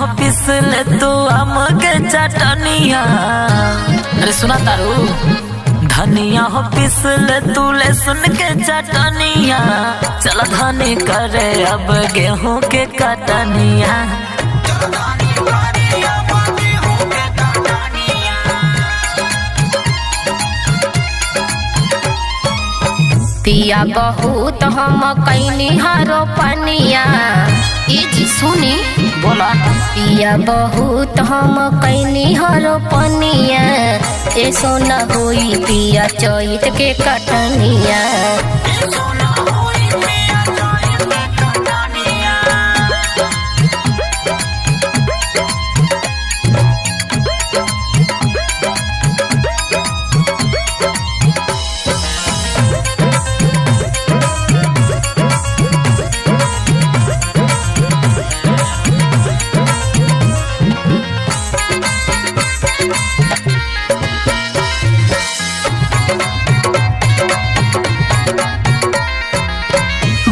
हो पिसल तू आम के चटनिया। अरे सुना तारू धनिया हो पिसल तू ले सुन के चटनिया। चल धनी करे अब गेहूं के कटनिया। पिया बहुत हम कैनी हारो पनिया। ए जी सुनी बोला पिया बहुत हम कैनी हारो पनिया। ए सोना होई पिया चैत के कटनिया।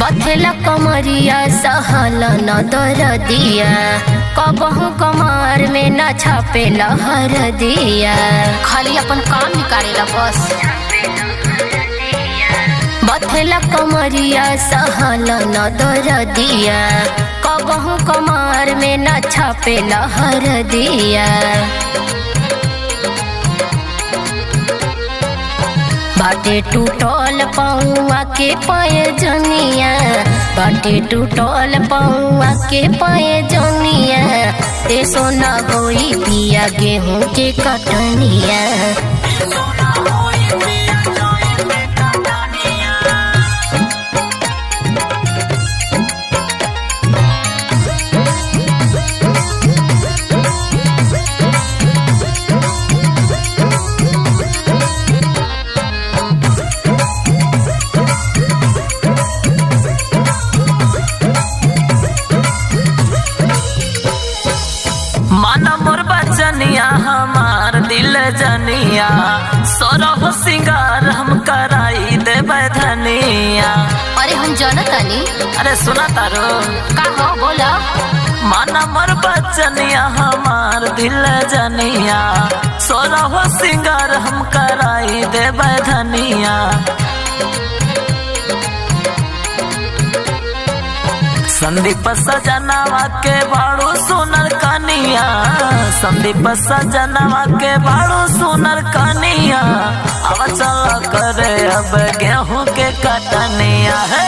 बथेला कमरिया सहल न दरदिया। कबहू कमर में न छापे लहर दिया। खाली अपन काम निकालेला बस। बथेला कमरिया सहल न दरदिया। कबहू कमर में न छापे लहर दिया। बाटे टूटल पौआ के पैजनिया। बाटे टूटल पौआ के पैजनिया। ए सोना होई पिया गेहूं के कटनिया। माना मोर बचनिया हमार दिल जनिया। सोरह सिंगार हम कराई देबै धनिया। अरे हम जानतानी। अरे सुना तारो का हो बोला। माना मोर बचनिया हमार दिल जनिया। सोरह सिंगार हम कराई देबै धनिया। संदीप सजनवा के बाड़ू सुनर कनिया। संदीप सजनवा के बाड़ू सुनर कनिया। अब चल करे अब गेहूं के कटनिया है।